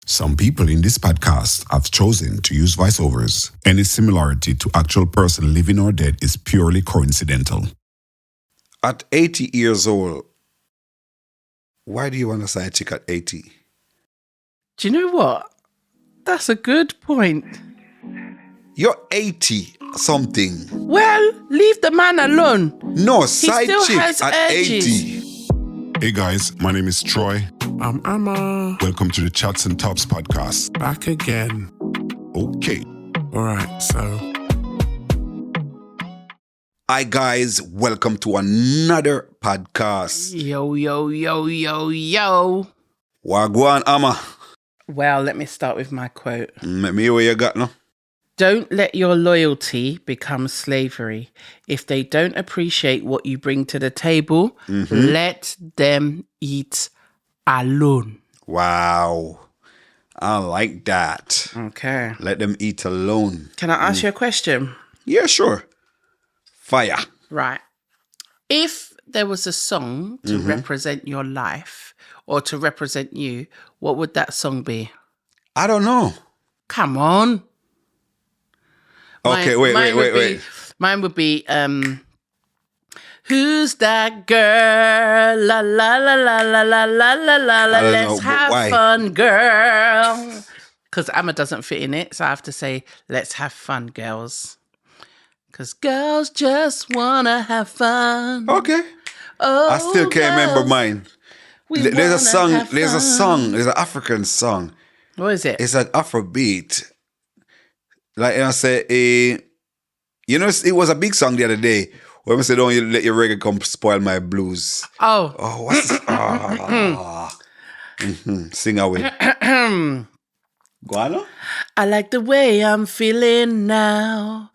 Some people in this podcast have chosen to use voiceovers. Any similarity to actual person living or dead is purely coincidental. At 80 years old, why do you want a side chick at 80? Do you know what? That's a good point. You're 80 something. Well, leave the man alone. No, side still chick has at urges. 80. Hey guys, my name is Troy. I'm Emma. Welcome to the chatzntopz podcast. Back again. Okay. Alright, so. Hi guys, welcome to another podcast. Yo, yo, yo, yo, yo. Wagwan Amma. Well, let me start with my quote. Let me hear what you got now. Don't let your loyalty become slavery. If they don't appreciate what you bring to the table, let them eat alone. Wow. I like that. Okay. Let them eat alone. Can I ask you a question? Yeah, sure. Fire. Right. If there was a song to represent your life or to represent you, what would that song be? I don't know. Come on. Okay, wait. Mine would be, who's that girl? La la la la la la la la la la. don't Let's know, but have why? fun, girl. Because Amma doesn't fit in it, so I have to say, let's have fun, girls. Because girls just wanna have fun. Okay. Oh, I still can't remember girls, mine. we There's a wanna song, have fun. there's an African song. What is it? It's an Afrobeat. Like I say, it was a big song the other day where we said, don't you let your reggae come spoil my blues. Oh. Oh, what's this? Sing away. Go on. I like the way I'm feeling now.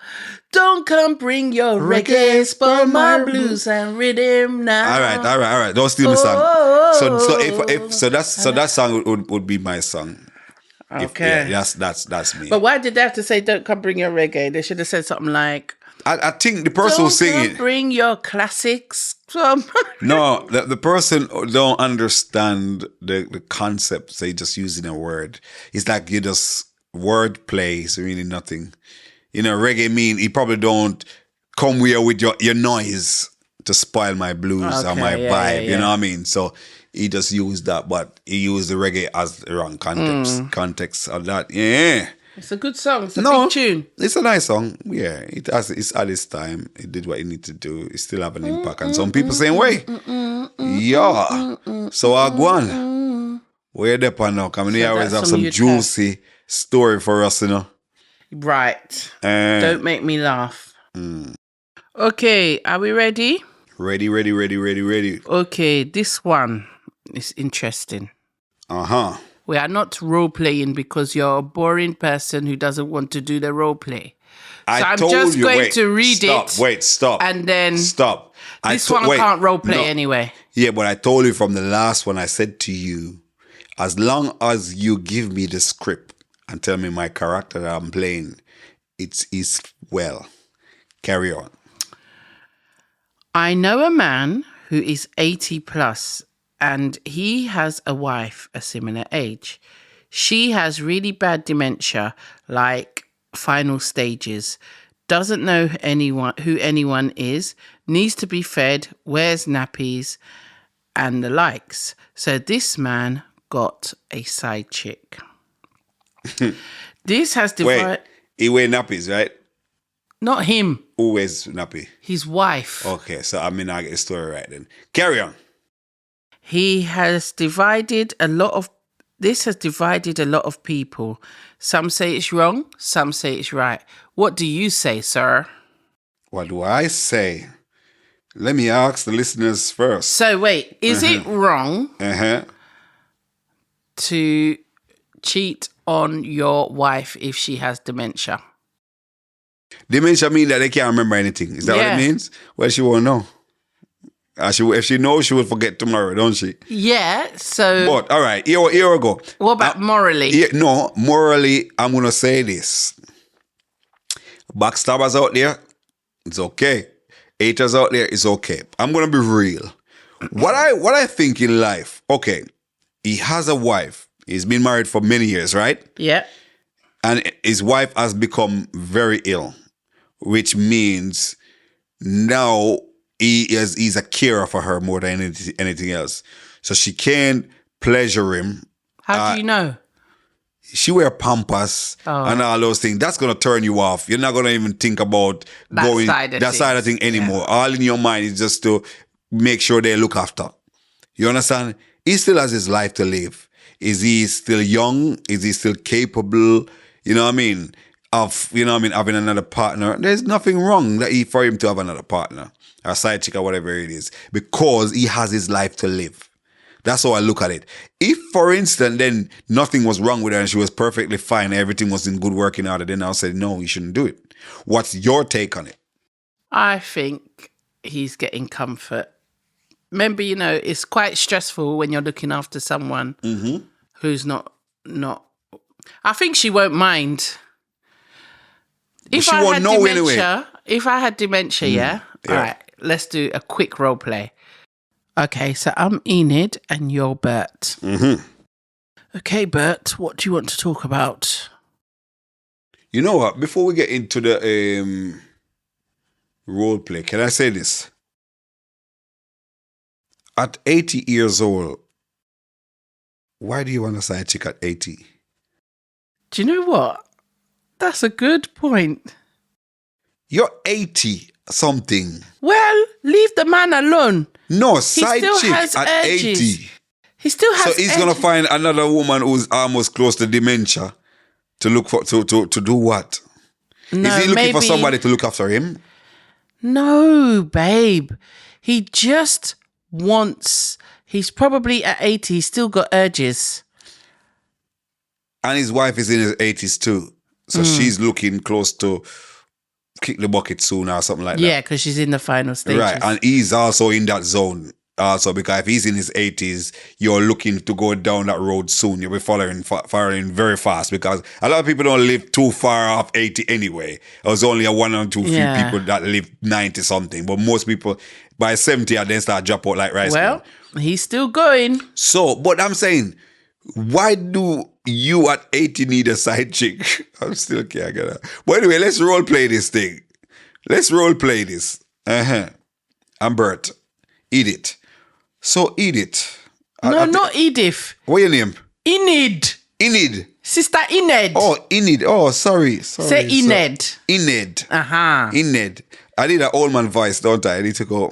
Don't come bring your reggae, spoil my blues and rhythm now. All right. Don't steal my song. So that song would be my song. Okay. That's me. But why did they have to say don't come bring your reggae? They should have said something like I think the person who's don't come singing. bring your classics. No, the person don't understand the concept. So you're just using a word. It's like you just word play. It's really nothing. Reggae mean he probably don't come here with your noise to spoil my blues or my vibe. You know what I mean? So he just used that, but he used the reggae as the wrong context of that. Yeah. It's a good song. It's a big tune. It's a nice song. Yeah, it's at its time. It did what it needed to do. It still have an impact. And some people saying, wait, yeah. So I go on. Where they pan now? Come in here, always have some juicy story for us, Right. Don't make me laugh. Okay, are we ready? Ready. Okay, this one is interesting. Uh-huh. We are not role-playing because you're a boring person who doesn't want to do the role-play. So I'm just going to read it. Stop. And then... Stop. This one can't role-play anyway. Yeah, but I told you from the last one, I said to you, as long as you give me the script and tell me my character that I'm playing, it is well. Carry on. I know a man who is 80 plus and he has a wife a similar age. She has really bad dementia, like final stages, doesn't know who anyone is, needs to be fed, wears nappies, and the likes. So this man got a side chick. This has divided... Wait, he wears nappies, right? Not him. Who wears nappy? His wife. Okay, so I get the story right then. Carry on. This has divided a lot of people. Some say it's wrong, some say it's right. What do you say, sir? What do I say? Let me ask the listeners first. So wait, is it wrong Uh-huh. to cheat on your wife if she has dementia? Dementia mean that they can't remember anything. Is that what it means? Well, she won't know. If she knows, she will forget tomorrow, don't she? Yeah, so... But, all right, here we go. What about morally? Morally, I'm going to say this. Backstabbers out there, it's okay. Haters out there, it's okay. I'm going to be real. What I think in life, okay, he has a wife. He's been married for many years, right? Yeah. And his wife has become very ill, which means now he's a carer for her more than anything else. So she can't pleasure him. How do you know? She wear Pampers and all those things. That's going to turn you off. You're not going to even think about that side of thing anymore. Yeah. All in your mind is just to make sure they look after. You understand? He still has his life to live. Is he still young? Is he still capable? You know what I mean? Having another partner. There's nothing wrong for him to have another partner, or a side chick or whatever it is, because he has his life to live. That's how I look at it. If, for instance, then nothing was wrong with her and she was perfectly fine, everything was in good working order, then I'll say, no, you shouldn't do it. What's your take on it? I think he's getting comfort. Remember, it's quite stressful when you're looking after someone who's not. I think she won't mind. If I had dementia, If I had dementia, yeah. All right, let's do a quick role play. Okay, so I'm Enid and you're Bert. Mm-hmm. Okay, Bert, what do you want to talk about? You know what? Before we get into the role play, can I say this? At 80 years old, why do you want a side chick at 80? Do you know what? That's a good point. You're 80 something. Well, leave the man alone. No, side chick at 80. He still has. So he's going to find another woman who's almost close to dementia to look for, to do what? No, is he looking for somebody to look after him? No, babe. He just wants, he's probably at 80, he's still got urges. And his wife is in his 80s too. So she's looking close to kick the bucket soon or something like that. Yeah, because she's in the final stages. Right, and he's also in that zone. Also, because if he's in his 80s, you're looking to go down that road soon. You'll be following very fast, because a lot of people don't live too far off 80 anyway. There's only a one or two few people that live 90 something. But most people, by 70, then start drop out like rice. Well, he's still going. So, but I'm saying, why do you at 80 need a side chick? I'm still can't get that. But anyway, let's role play this thing. Let's role play this. I'm Bert. Edith. So Edith. No, not Edith. What's your name? Enid. Enid. Sister Enid. Oh, Enid. Oh, sorry. Say Enid. Enid. Uh-huh. Enid. I need an old man voice, don't I? I need to go.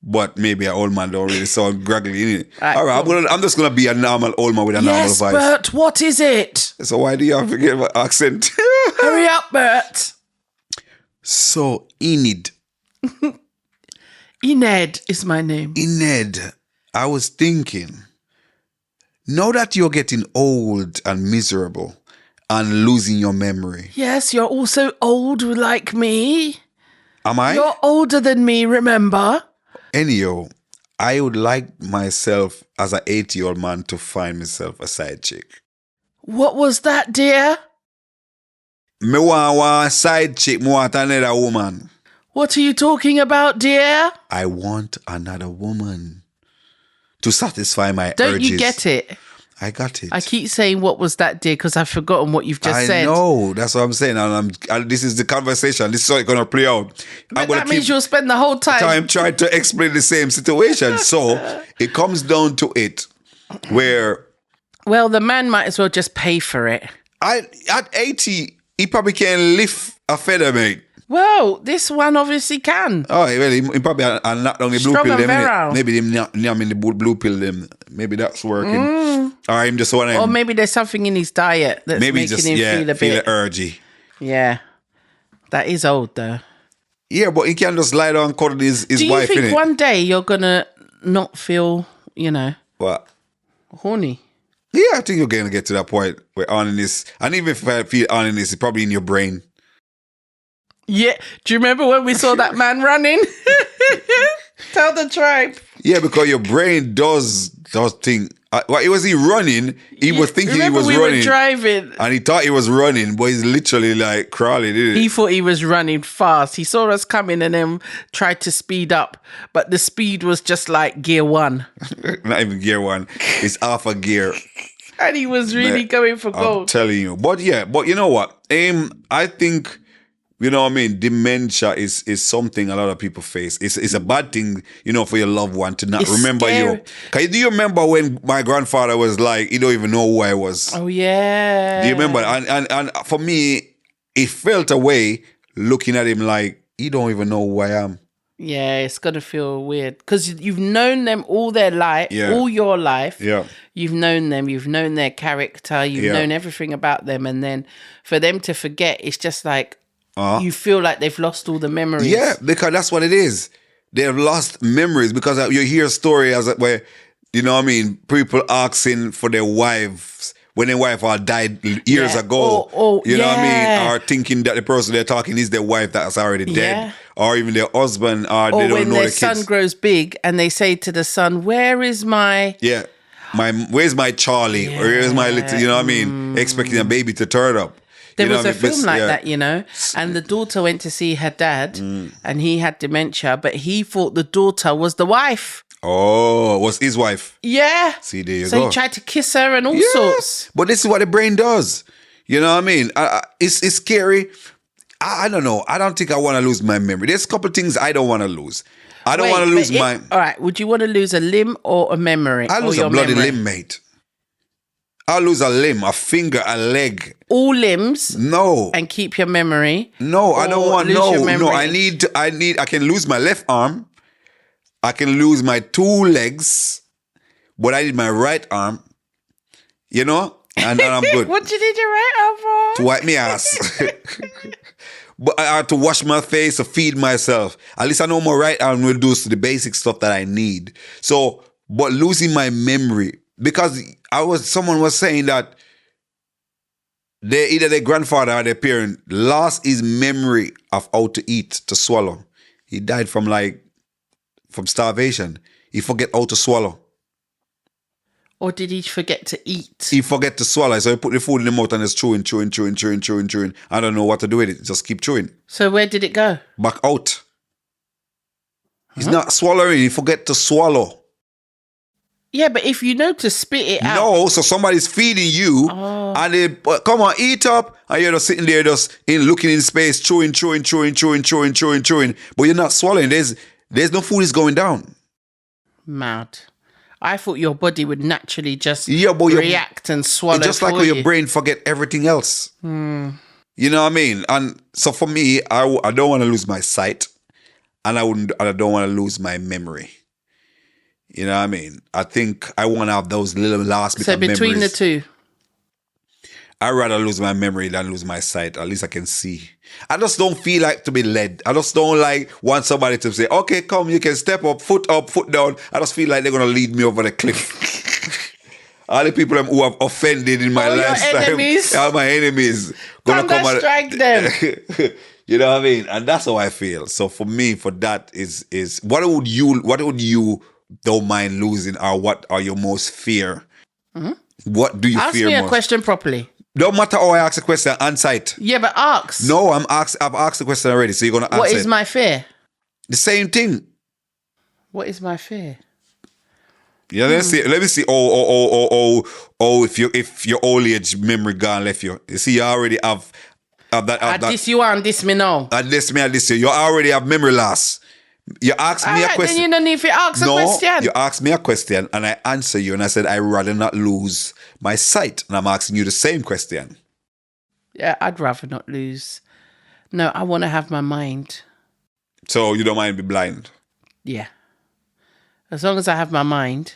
But maybe an old man don't really sound graggly. All right, I'm just going to be a normal old man with a normal voice. Yes, Bert, what is it? So why do you have to give an accent? Hurry up, Bert. So, Enid. Enid is my name. Enid, I was thinking, now that you're getting old and miserable and losing your memory. Yes, you're also old like me. Am I? You're older than me, remember? Anyhow, I would like myself as an 80-year-old man to find myself a side chick. What was that, dear? Me want a side chick. Me want another woman. What are you talking about, dear? I want another woman to satisfy my urges. Don't you get it? I got it. I keep saying what was that, dear, because I've forgotten what you've just said. I know. That's what I'm saying. And this is the conversation. This is how it's going to play out. But that means you'll spend the whole time trying to explain the same situation. So it comes down to it where... Well, the man might as well just pay for it. At 80, he probably can't lift a feather, mate. Well, this one obviously can. Oh, well, he probably not down the blue pill them. Maybe them not in the blue pill them. Maybe that's working. Or him just want to... Or maybe there's something in his diet that's making him feel a bit urgy. Yeah. That is old, though. Yeah, but he can't just lie down and cuddle his wife, innit? Do you think one day you're going to not feel, What? Horny? Yeah, I think you're going to get to that point where horniness... And even if I feel horniness, it's probably in your brain. Yeah. Do you remember when we saw that man running? Tell the tribe. Yeah, because your brain does think. Was he running? He was thinking he was running. We were driving. And he thought he was running, but he's literally like crawling, didn't he? Thought he was running fast. He saw us coming and then tried to speed up. But the speed was just like gear 1. Not even gear 1. It's half a gear. And he was really going for I'm gold. telling you. But you know what? I think, you know what I mean, dementia is something a lot of people face. It's a bad thing, you know, for your loved one to not It's remember scary. you. Do you remember when my grandfather was like, he don't even know who I was? Oh, yeah. Do you remember? And for me, it felt a way looking at him like, he don't even know who I am. Yeah, it's going to feel weird. Because you've known them all their life, all your life. Yeah. You've known them. You've known their character. You've known everything about them. And then for them to forget, it's just like, you feel like they've lost all the memories. Yeah, because that's what it is. They have lost memories because you hear a story where, you know what I mean, people asking for their wives when their wife had died years ago. You know what I mean? Or thinking that the person they're talking is their wife that's already dead. Or even their husband, or they don't know the kids. Or when their son grows big and they say to the son, where is my... Yeah. Where's my Charlie? Or where's my little, you know what I mean? Expecting a baby to turn up. There was a film like that, you know, and the daughter went to see her dad and he had dementia, but he thought the daughter was the wife. Oh, was his wife? Yeah. See, there you go. So he tried to kiss her and all sorts. But this is what the brain does. You know what I mean? It's scary. I don't know. I don't think I want to lose my memory. There's a couple of things I don't want to lose. I don't want to lose my... All right, would you want to lose a limb or a memory? I'll lose a bloody limb, mate. I'll lose a limb, a finger, a leg. All limbs? No. And keep your memory? No, I don't want, no. I can lose my left arm. I can lose my 2 legs. But I need my right arm. You know? And I'm good. What do you need your right arm for? To wipe my ass. But I have to wash my face to feed myself. At least I know my right arm will do the basic stuff that I need. So, but losing my memory, because someone was saying that either their grandfather or their parent lost his memory of how to eat, to swallow. He died from starvation. He forget how to swallow. Or did he forget to eat? He forget to swallow. So he put the food in the mouth and just chewing. I don't know what to do with it. Just keep chewing. So where did it go? Back out. He's not swallowing. He forget to swallow. Yeah, but if you know to spit it out. No, so somebody's feeding you and they come on, eat up, and you're just sitting there just looking in space, chewing. But you're not swallowing. There's no food is going down. Mad. I thought your body would naturally just react and swallow. Just like when your brain forget everything else. You know what I mean? And so for me, I don't want to lose my sight, and I don't want to lose my memory. You know what I mean? I think I want to have those little last bit of memories. So between the two? I'd rather lose my memory than lose my sight. At least I can see. I just don't feel like to be led. I just don't want somebody to say, okay, come, you can step up, foot down. I just feel like they're going to lead me over the cliff. All the people who have offended in my lifetime, all my enemies, gonna come and strike them. You know what I mean? And that's how I feel. So for me, for that is what would you don't mind losing, or what are your most fear? What do you fear most? Ask me a question properly. Don't matter how I ask a question, answer it. Yeah, but ask. No, I've asked the question already, so you're gonna answer it. What is my fear? The same thing. What is my fear? Yeah, let me see. Oh, if your old age memory gone left you. You see, you already have that. This you and this me now. This you. You already have memory loss. You asked me a question. Then you don't need to ask a question. You asked me a question and I answer you, and I said I'd rather not lose my sight. And I'm asking you the same question. Yeah, I'd rather not lose. No, I want to have my mind. So you don't mind being blind? Yeah. As long as I have my mind.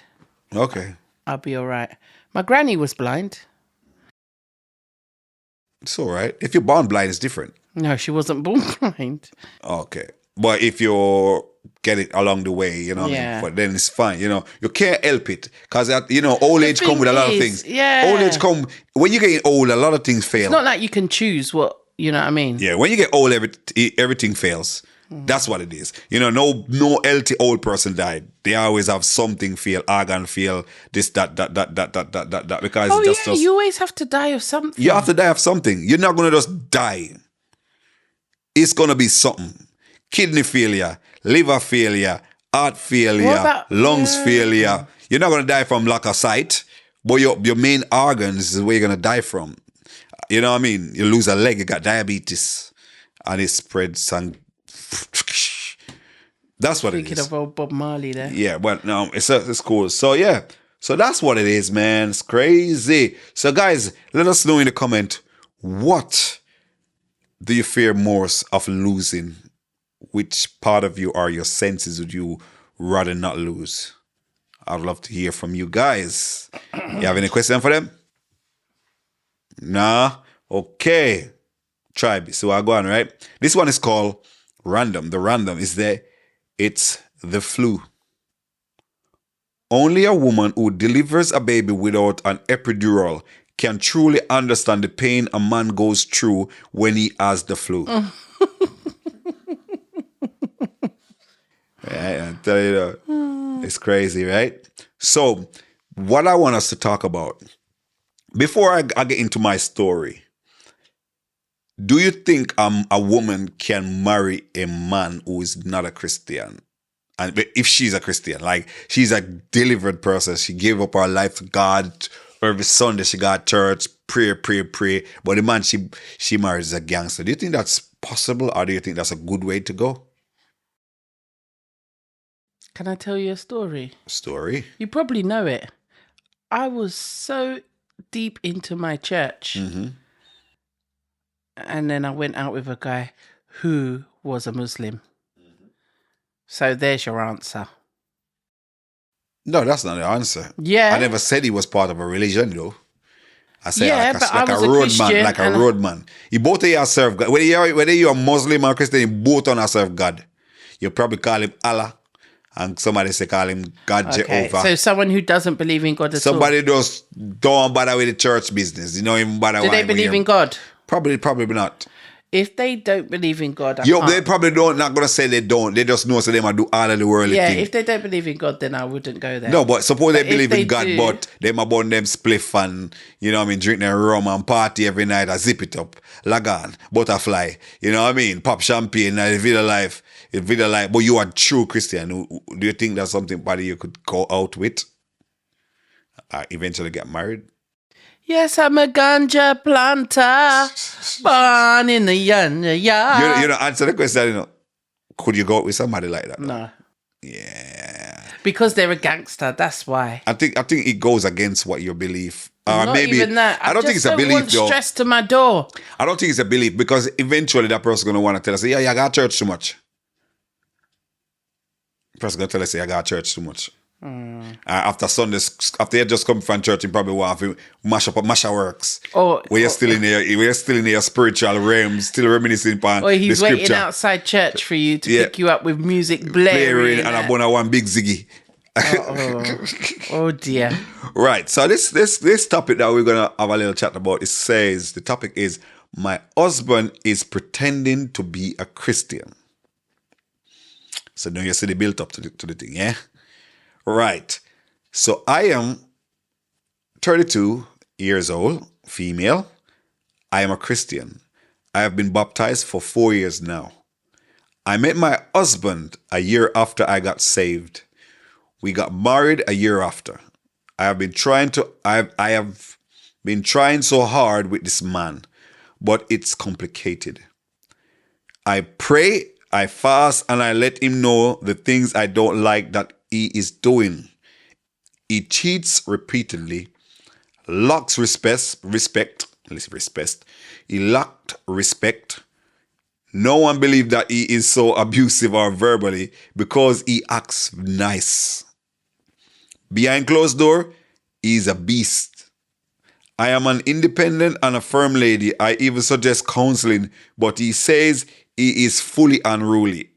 Okay. I'll be all right. My granny was blind. It's all right. If you're born blind, it's different. No, she wasn't born blind. Okay. But if you get it along the way, you know what I mean? But then it's fine, you know. You can't help it. Because, old age come with a lot of things. Yeah. Old age come... When you get old, a lot of things fail. It's not like you can choose what... You know what I mean? Yeah, when you get old, everything fails. That's what it is. You know, no healthy old person died. They always have something fail, organ fail, this, that. Because you always have to die of something. You have to die of something. You're not going to just die. It's going to be something. Kidney failure, liver failure, heart failure, lungs failure. You're not going to die from lack of sight. But your main organs is where you're gonna die from. You know what I mean? You lose a leg, you got diabetes, and it spreads and that's what Thinking it is. of old Bob Marley there. Yeah, but no, it's cool. So yeah, so that's what it is, man. It's crazy. So guys, let us know in the comment, what do you fear most of losing? Which part of you or your senses would you rather not lose? I'd love to hear from you guys. You have any question for them? Nah? Okay. Tribe. So I go on, right? This one is called random. The random is it's the flu. Only a woman who delivers a baby without an epidural can truly understand the pain a man goes through when he has the flu. I tell you that. It's crazy, right? So, what I want us to talk about, before I get into my story, do you think a woman can marry a man who is not a Christian? And if she's a Christian, like she's a delivered person, she gave up her life to God. Every Sunday she got church, pray. But the man she marries a gangster. Do you think that's possible, or do you think that's a good way to go? Can I tell you a story? Story? You probably know it. I was so deep into my church. Mm-hmm. And then I went out with a guy who was a Muslim. So there's your answer. No, that's not the answer. Yeah. I never said he was part of a religion, though. I said Yeah, but I was a Christian, like a road man. You both of you serve God. Whether you're a Muslim or Christian, you both on serve God. You probably call him Allah, and somebody say call him God Okay, Jehovah. so someone who doesn't believe in God at all. Somebody just don't bother with the church business. You know, even bother. Do they believe in God? Probably not. If they don't believe in God, They probably don't. Not gonna say they don't. They just know so they might do all of the worldly yeah, thing. if they don't believe in God, then I wouldn't go there. No, but suppose they But believe if in they God, do- but they might burn them spliff and, you know what I mean, drink their rum and party every night and zip it up. Lagan, butterfly, you know what I mean? Pop champagne and live a life. But you are a true Christian. Do you think that's something buddy you could go out with? Eventually get married? Yes, I'm a ganja planter, born in the yonder yard. You know, answer the question, you know. Could you go out with somebody like that? No, Yeah. because they're a gangster. That's why. I think it goes against what your belief. Or Not maybe even that. I don't think it's a just belief want though. stress to my door. I don't think it's a belief because eventually that person's gonna want to tell us, yeah, I got church too much. The person's gonna tell us, I got church too much. After Sundays, after you just come from church, you probably want to mash our works. Where you're still in your spiritual realm, still reminiscing upon Or he's the scripture. waiting outside church for you to pick you up with music blaring. and I want one big ziggy. Oh dear. Right. So this topic that we're gonna have a little chat about, it says the topic is my husband is pretending to be a Christian. So now you see the build up to the thing, yeah? Right. So I am 32 years old, female. I am a Christian. I have been baptized for 4 years now. I met my husband a year after I got saved. We got married a year after. I have been trying so hard with this man, but it's complicated. I pray, I fast, and I let him know the things I don't like that he is doing. He cheats repeatedly, lacks respect. He lacked respect. No one believes that he is so abusive or verbally because he acts nice. Behind closed door, he is a beast. I am an independent and a firm lady. I even suggest counseling, but he says he is fully unruly.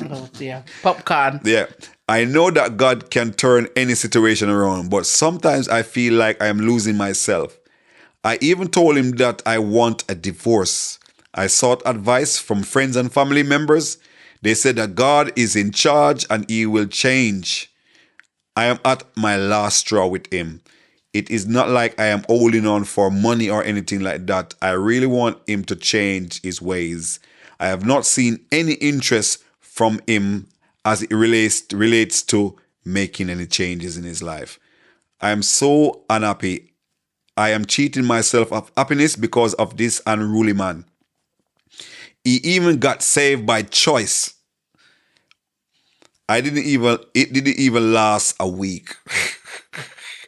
Oh dear. Popcorn. Yeah. I know that God can turn any situation around, but sometimes I feel like I am losing myself. I even told him that I want a divorce. I sought advice from friends and family members. They said that God is in charge and he will change. I am at my last straw with him. It is not like I am holding on for money or anything like that. I really want him to change his ways. I have not seen any interest from him as it relates to making any changes in his life. I am so unhappy. I am cheating myself of happiness because of this unruly man. He even got saved by choice. It didn't even last a week.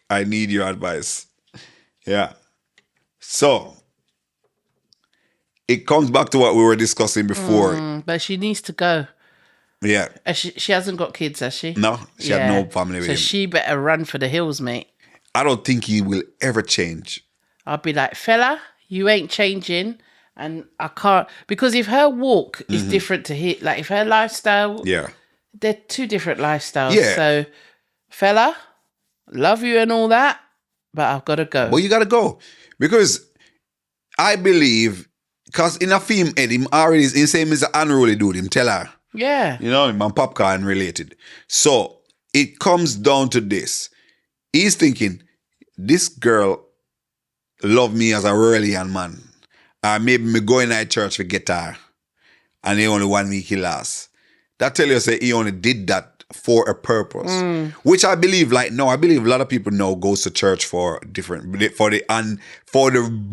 I need your advice. Yeah. So, it comes back to what we were discussing before. But she needs to go. Yeah. She hasn't got kids, has she? No, she had no family with so him. she better run for the hills, mate. I don't think he will ever change. I'll be like, fella, you ain't changing. And I can't, because if her walk is different to his, like if her lifestyle, they're two different lifestyles. Yeah. So, fella, love you and all that, but I've got to go. Well, you got to go. Because I believe, because in a film, Ed, him already is the same as an unruly dude, him tell her. Yeah. You know, man, popcorn related. So, it comes down to this. He's thinking, this girl love me as a really young man. Maybe me go in that church for get her. And he only 1 week he last. That tell you, say, he only did that for a purpose. Which I believe, I believe a lot of people now goes to church for the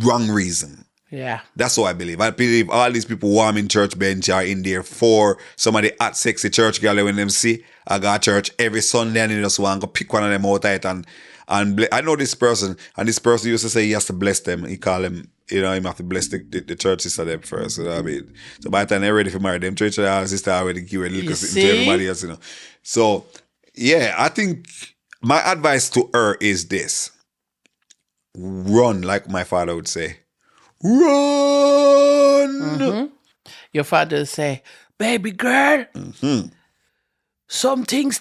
wrong reason. Yeah. That's what I believe. I believe all these people warm in church bench are in there for some of the hot, sexy church girl when them see I go to church every Sunday and they just want to go pick one of them out of it and I know this person, and this person used to say he has to bless them. He call him, him have to bless the church sister them first. You know what I mean? So by the time they're ready for marry them, church sister already give a little to everybody else, So, yeah, I think my advice to her is this. Run, like my father would say. Run! Your father would say, baby girl, some things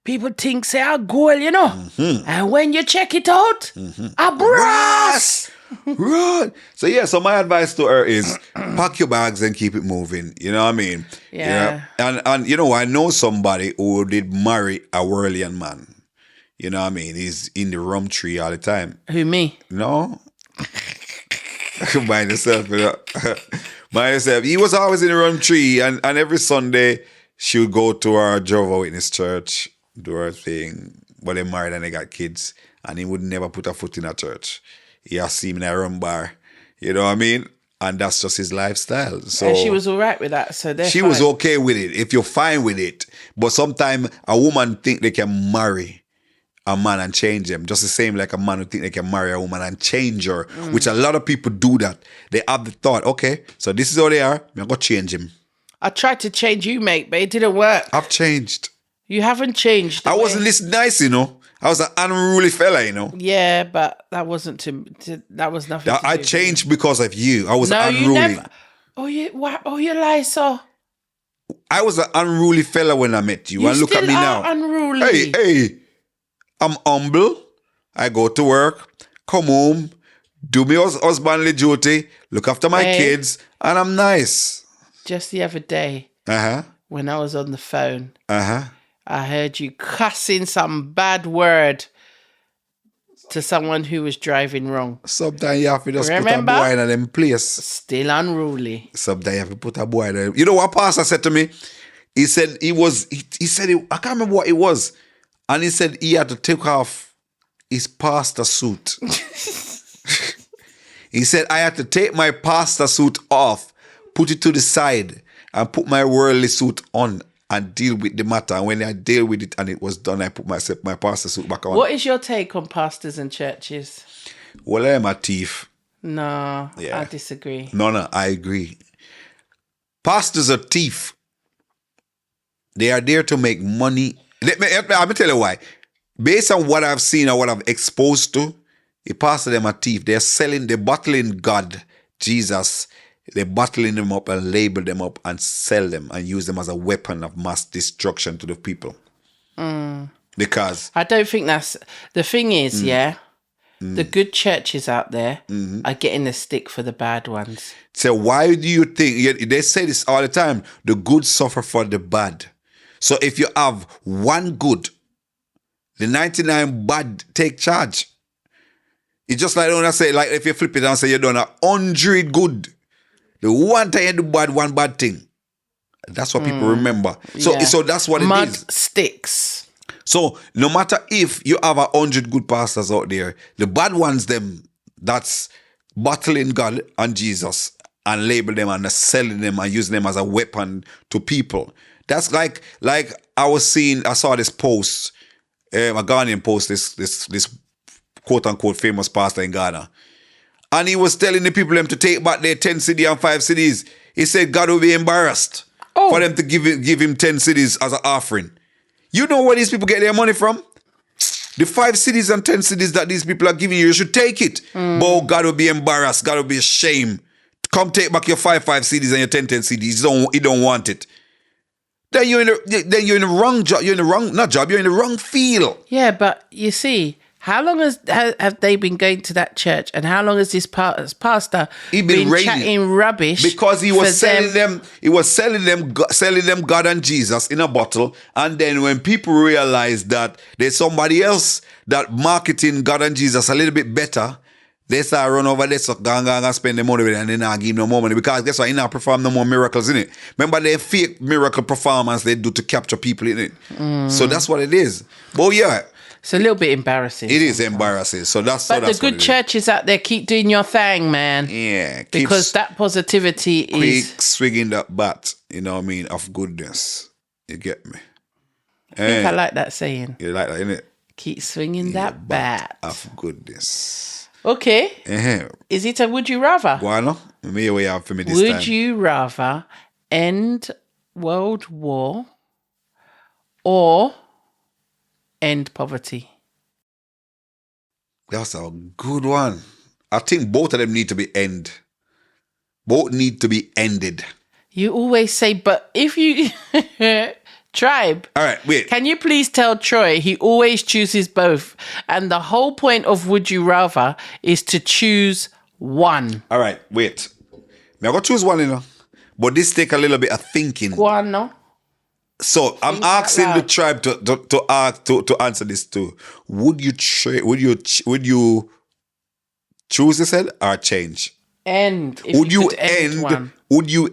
people think say are gold, and when you check it out, a brass. Run. So my advice to her is pack your bags and keep it moving. You know what I mean? Yeah. And I know somebody who did marry a Whirlian man. You know what I mean? He's in the rum tree all the time. Who, me? No. Mind yourself, Mind yourself. He was always in the rum tree, and every Sunday she would go to her Jehovah's Witness church, do her thing. But they married and they got kids, and he would never put a foot in a church. He has seen him in a rum bar. You know what I mean? And that's just his lifestyle. So and she was all right with that. So she was okay with it. If you're fine with it, but sometimes a woman think they can marry a man and change them. Just the same like a man who think they can marry a woman and change her, which a lot of people do that. They have the thought, okay, so this is how they are, I'm going to change him. I tried to change you, mate, but it didn't work. I've changed. You haven't changed. I wasn't this nice, I was an unruly fella, Yeah, but that wasn't that was nothing. I changed because of you. I was unruly. You never. Oh, you lie, so. I was an unruly fella when I met you. And look at me now. Unruly. Hey. I'm humble. I go to work, come home, do my husbandly duty, look after my kids, and I'm nice. Just the other day, when I was on the phone, I heard you cussing some bad word to someone who was driving wrong. Sometimes you have to just put a boy in them place. Still unruly. Sometimes you have to put a boy in them. You know what Pastor said to me? He said I can't remember what it was. And he said he had to take off his pastor suit. He said, I had to take my pastor suit off, put it to the side, and put my worldly suit on and deal with the matter. And when I deal with it and it was done, I put my pastor suit back on. What is your take on pastors and churches? Well, I'm a thief. No, I disagree. No, I agree. Pastors are thief. They are there to make money. Let me tell you why. Based on what I've seen and what I've exposed to, the pastor them a thief. They're bottling God, Jesus. They're bottling them up and label them up and sell them and use them as a weapon of mass destruction to the people. Because I don't think that's the thing is, the good churches out there are getting the stick for the bad ones. So why do you think, they say this all the time, the good suffer for the bad. So if you have one good, the 99 bad take charge. It's just like when I say, like if you flip it and say you're done 100 good, the one time you do one bad thing. That's what people remember. So that's what it is. Mud sticks. So no matter if you have 100 good pastors out there, the bad ones, them that's battling God and Jesus and label them and selling them and using them as a weapon to people. That's like I saw this post, a Ghanaian post, this quote unquote famous pastor in Ghana. And he was telling the people them to take back their 10 cities and 5 cities. He said God will be embarrassed for them to give him 10 cities as an offering. You know where these people get their money from? The 5 cities and 10 cities that these people are giving you should take it. But God will be embarrassed. God will be ashamed. Come take back your 5 cities and your 10 cities. He don't want it. Then you're in the wrong job. You're in the wrong, not job, you're in the wrong field. Yeah, but you see, how long have they been going to that church, and how long has this pastor been chatting rubbish? Because he was selling them. He was selling them God and Jesus in a bottle. And then when people realize that there's somebody else that marketing God and Jesus a little bit better, they start run over there, so gang and spend the money with it, and they not give no more money, because guess what? He not perform no more miracles in it. Remember the fake miracle performance they do to capture people in it. So that's what it is. But yeah. It's a little bit embarrassing. It is embarrassing. So that's the good churches out there, keep doing your thing, man. Yeah. Because that positivity is... Keep swinging that bat, you know what I mean, of goodness. You get me? I think I like that saying. You like that, innit? Keep swinging that bat. Of goodness. Okay. Uh-huh. Is it a would you rather? Go on, me way out for me this time. Would you rather end World War or end poverty? That's a good one. I think both of them need to be end. Both need to be ended. You always say, but if you... Tribe. All right, wait. Can you please tell Troy he always chooses both? And the whole point of would you rather is to choose one. All right, wait. I'm going to choose one, you know. But this take a little bit of thinking. One, no? So I'm asking the tribe to answer this too. Would you choose this head or change? End. Would you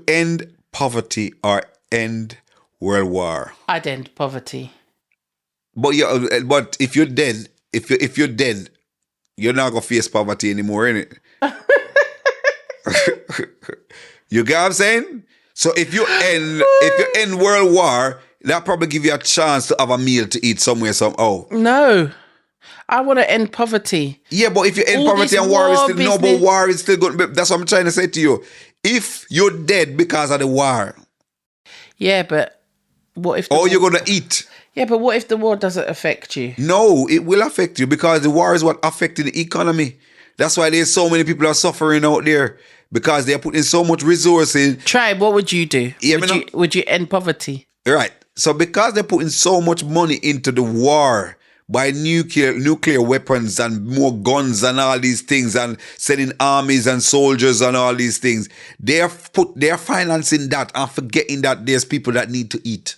end poverty or end World War? I'd end poverty. But but if you're dead, if you're dead, you're not gonna face poverty anymore, innit? You get what I'm saying? So if you end World War, that probably give you a chance to have a meal to eat somewhere somehow. No. I want to end poverty. Yeah, but if you end poverty and war is still but war is still going to be, that's what I'm trying to say to you. If you're dead because of the war. Yeah, but what if you're going to eat. Yeah, but what if the war doesn't affect you? No, it will affect you, because the war is what affected the economy. That's why there's so many people are suffering out there, because they're putting so much resources. Tribe, what would you do? Yeah, would you end poverty? Right. So because they're putting so much money into the war by nuclear weapons and more guns and all these things, and sending armies and soldiers and all these things, they're financing that and forgetting that there's people that need to eat.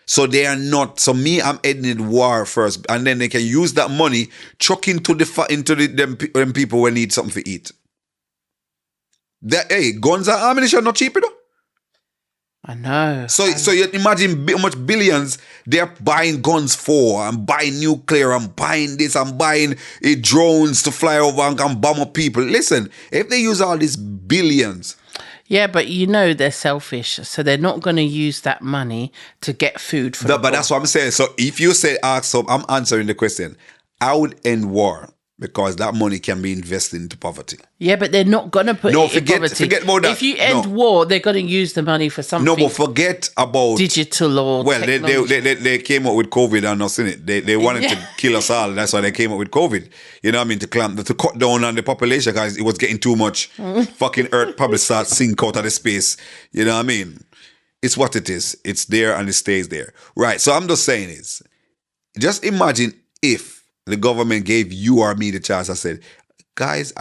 So they are not. So I'm ending the war first, and then they can use that money chuck into them people who need something to eat. Guns and ammunition not cheap, you know? I know. So you imagine how much billions they're buying guns for, and buying nuclear, and buying this, and buying drones to fly over and bomb up people. Listen, if they use all these billions. Yeah, but you know they're selfish, so they're not going to use that money to get food for But that's what I'm saying. So if you say I'm answering the question. I would end war, because that money can be invested into poverty. Yeah, but they're not going to put it in poverty. Forget about that. If you end war, they're going to use the money for something. No, but forget about... digital or technology. They came up with COVID and us, innit? They wanted to kill us all. That's why they came up with COVID. You know what I mean? To cut down on the population, because it was getting too much. Fucking Earth probably start sink out of the space. You know what I mean? It's what it is. It's there and it stays there. Right, so I'm just saying is, just imagine if the government gave you or me the chance. I said, guys,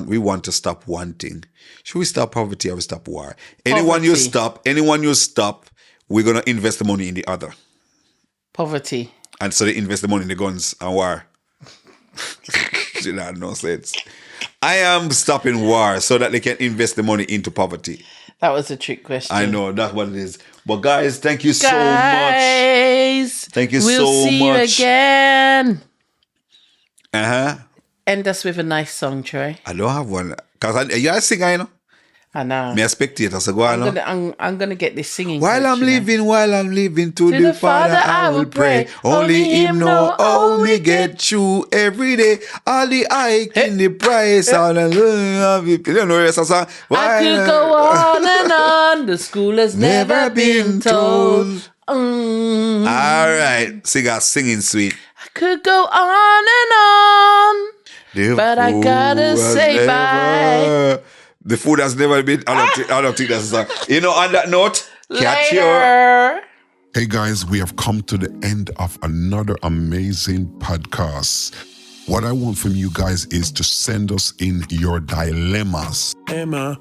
we want to stop one thing. Should we stop poverty or we stop war? Anyone you stop, we're going to invest the money in the other. Poverty. And so they invest the money in the guns and war. It had no sense. I am stopping war so that they can invest the money into poverty. That was a trick question. I know, that's what it is. But guys, thank you so much. Guys, Thank you we'll so see much. you again. Uh-huh. End us with a nice song, Troy. I don't have one. Because you're a singer, you know? I know. Me a spectator, so go on. I'm gonna get this singing. While I'm living to the Father I will pray. Only Him know how me get through every day. All the hike in the price, all the love. You don't know the song. I could go on and on. The school has never been told. All right, singing sweet. I could go on and on, but I gotta say bye. The food has never been. I don't think that's a song. You know, on that note, catch you. Later. Hey guys, we have come to the end of another amazing podcast. What I want from you guys is to send us in your dilemmas. Emma,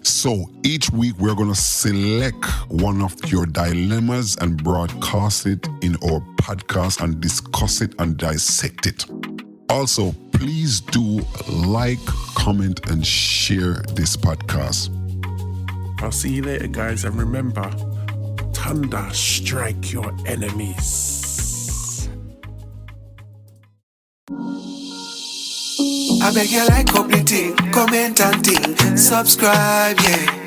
So each week we're going to select one of your dilemmas and broadcast it in our podcast and discuss it and dissect it. Also, please do like, comment, and share this podcast. I'll see you later, guys. And remember, thunder strike your enemies. I beg you like, complete thing, comment and thing, subscribe, yeah.